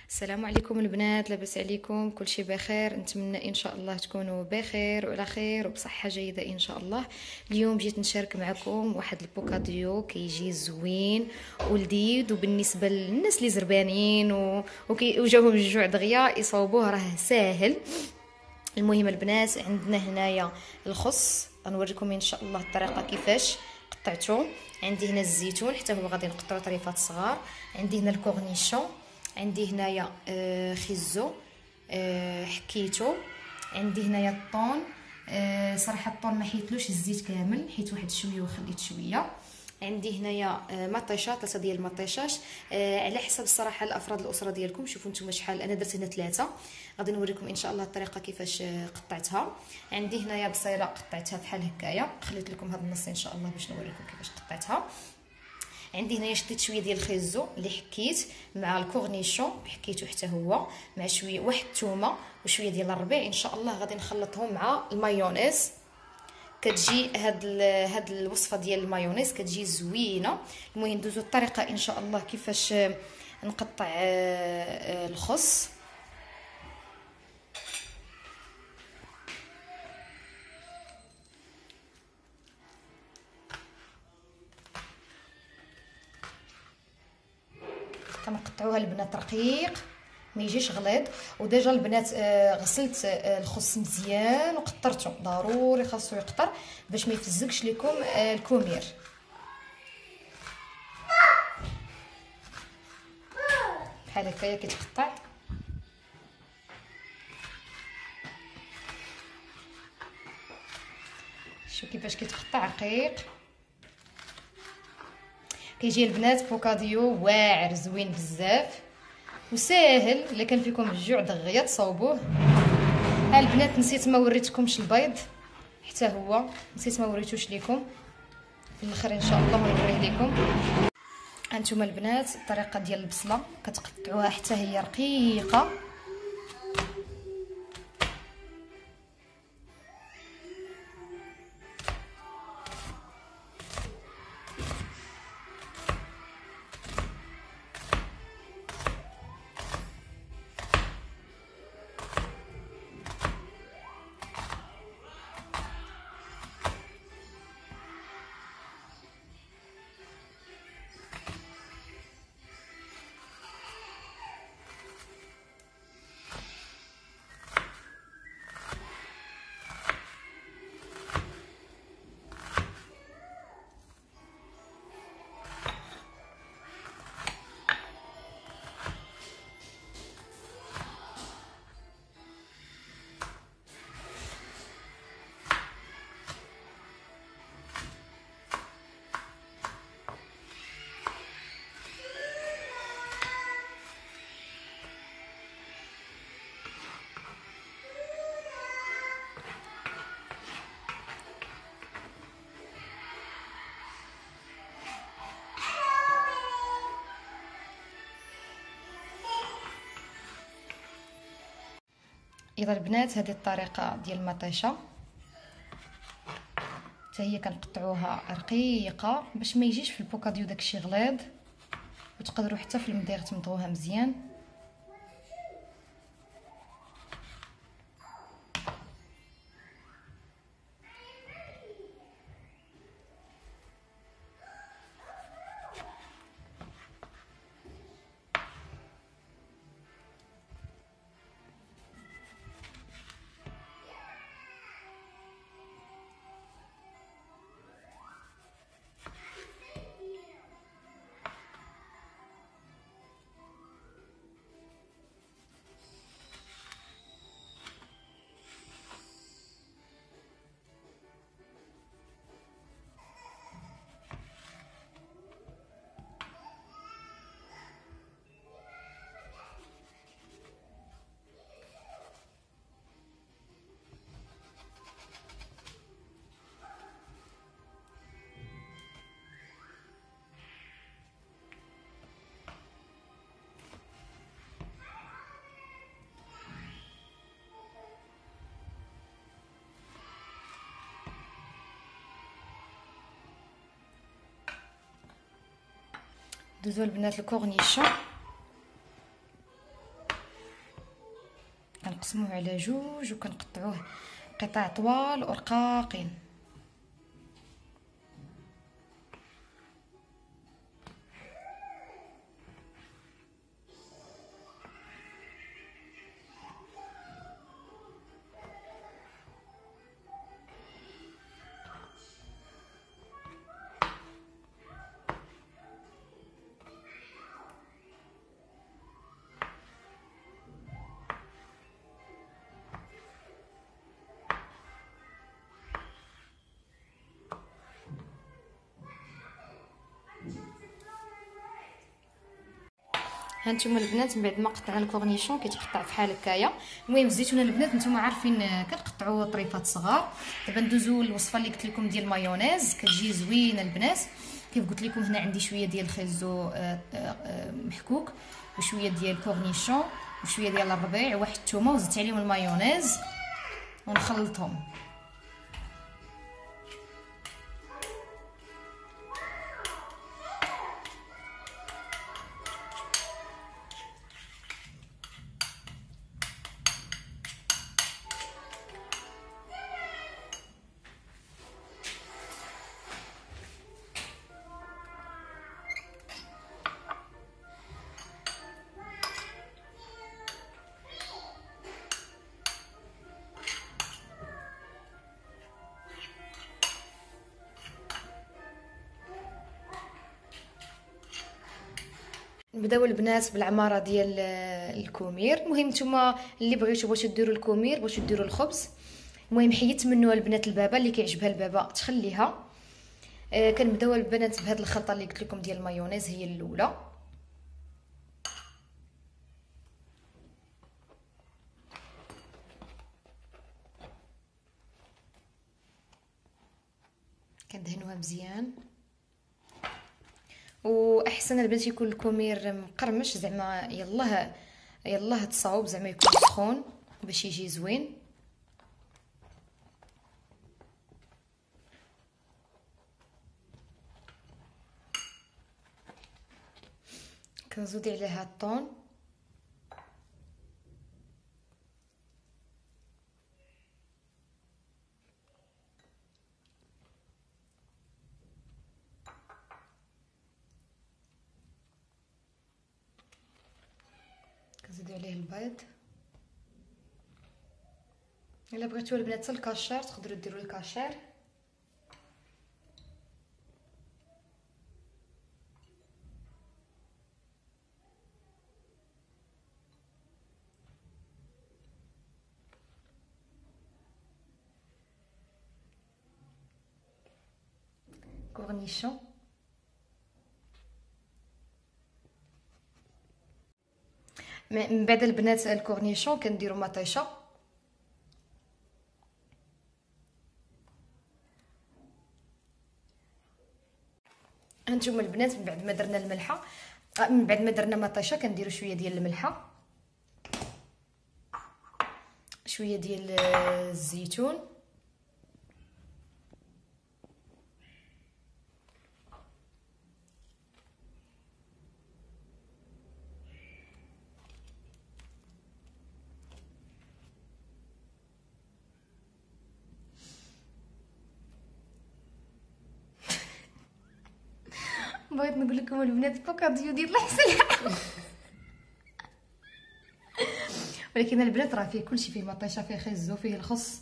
السلام عليكم البنات، لاباس عليكم؟ كلشي بخير؟ نتمنى ان شاء الله تكونوا بخير وعلى خير وبصحه جيده ان شاء الله. اليوم جيت نشارك معكم واحد البوكاديو كيجي زوين ولذيذ، وبالنسبه للناس اللي زربانين وجاهم الجوع دغيا يصاوبوه، راه ساهل. المهم البنات، عندنا هنايا الخص، غنوريكم ان شاء الله الطريقه كيفاش قطعته. عندي هنا الزيتون حتى هو غادي نقطعو طريفات صغار. عندي هنا الكورنيشون، عندي هنايا خيزو حكيتو. عندي هنايا الطون، صراحه الطون ما حيتلوش الزيت كامل، حيت واحد شويه وخليت شويه. عندي هنايا مطيشه، 3 ديال المطيشات، على حسب الصراحه الافراد الاسره ديالكم. شوفوا نتوما شحال، انا درت هنا 3. غادي نوريكم ان شاء الله الطريقه كيفاش قطعتها. عندي هنايا بصيله قطعتها بحال هكايا، خليت لكم هذا النص ان شاء الله باش نوريكم كيفاش قطعتها. عندي هنايا شديت شويه ديال الخيزو اللي حكيت مع الكورنيشون، حكيته حتى هو مع شويه واحد الثومه وشويه ديال الربيع. ان شاء الله غادي نخلطهم مع المايونيز. كتجي هاد الوصفه ديال المايونيز كتجي زوينه. المهم ندوزو الطريقه ان شاء الله كيفاش نقطع الخس. كنقطعوها البنات رقيق، ما يجيش غليظ. وديجا البنات غسلت الخص مزيان وقطرته، ضروري خاصو يقطر باش ما يفزكش لكم الكومير. بحال هكايا كيتقطع. شوف كيفاش كيتقطع رقيق. كيجي البنات بوكاديو واعر زوين بزاف وساهل. الا كان فيكم الجوع دغيا تصاوبوه. ها البنات، نسيت ما وريتكمش البيض حتى هو، نسيت ما وريتوش لكم في الاخر ان شاء الله نوريه لكم. هانتوما البنات الطريقه ديال البصله، كتقطعوها حتى هي رقيقه. اذا البنات هذه الطريقه ديال المطيشه حتى هي كنقطعوها رقيقه باش ما يجيش في البوكاديو داكشي غليظ، وتقدروا حتى في المضيغ تمضغوها مزيان. دوزو البنات الكورنيشون، كنقسموه على جوج وكنقطعوه قطع طوال ورقاقين. هانتوما البنات من بعد ما قطعنا الكورنيشون كيتقطع بحال هكايا. المهم الزيتونه البنات نتوما عارفين كنقطعوا طريفات صغار. دابا ندوزو للوصفه اللي قلت لكم ديال المايونيز، كتجي زوينه البنات. كيف قلت لكم هنا عندي شويه ديال الخيزو محكوك وشويه ديال الكورنيشون وشويه ديال الربيع وواحد الثومه، وزدت عليهم المايونيز ونخلطهم. نبداو البنات بالعماره ديال الكومير. المهم نتوما اللي بغيتو ديروا الكومير، بغيتو ديروا الخبز، المهم حيدت منه البنات البابه اللي كيعجبها البابه تخليها. كنبداو البنات بهاد الخلطه اللي قلت لكم ديال المايونيز، هي الاولى. كندهنوها مزيان، واحسن البنات يكون الكومير مقرمش، زعما يلاه تصاوب، زعما يكون سخون باش يجي زوين. كنزودي عليها الطون، كنزيدو عليه البيض. الا بغيتو البنات حتى الكاشير تقدروا ديروا الكاشير. كورنيشون، من بعد البنات الكورنيشون كنديروا مطيشه. هانتوما البنات من بعد ما درنا الملحه، من بعد ما درنا مطيشه كنديروا شويه ديال الملحه، شويه ديال الزيتون، بغيت نقول لكم البنات بوكاديو ديال الحسن ولكن البنات راه فيه كلشي، فيه مطيشه، فيه خيزو، فيه الخص،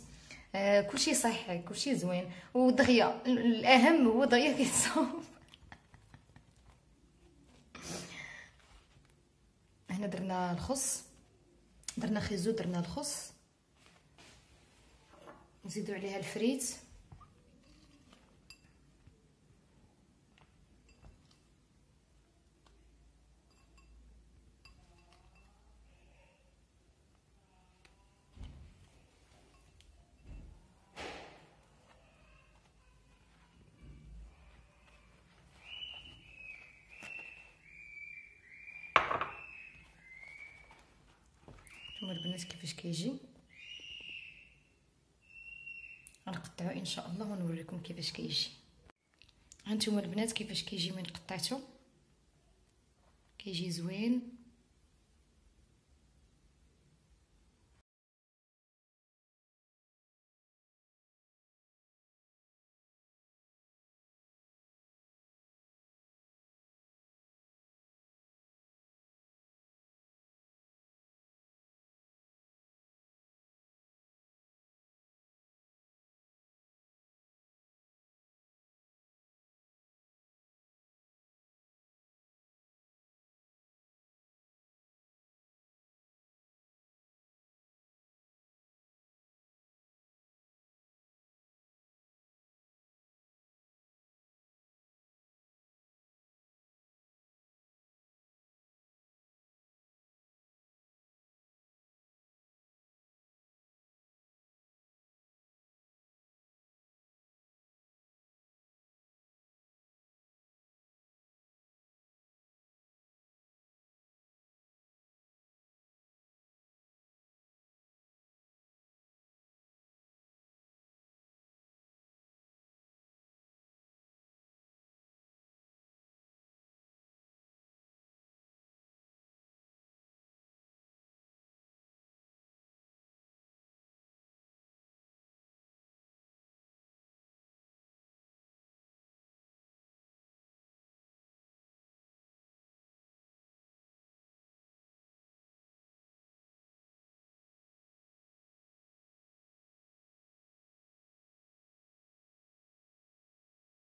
كلشي صحي، كلشي زوين، ودغيا الاهم هو دغيا كيتصاوب. هنا درنا الخص، درنا خيزو، درنا الخص، نزيدو عليها الفريت، نتوما البنات كيفاش كيجي. غنقطعو ان شاء الله ونوريكم كيفاش كيجي. هانتوما البنات كيفاش كيجي من قطعته، كيجي زوين.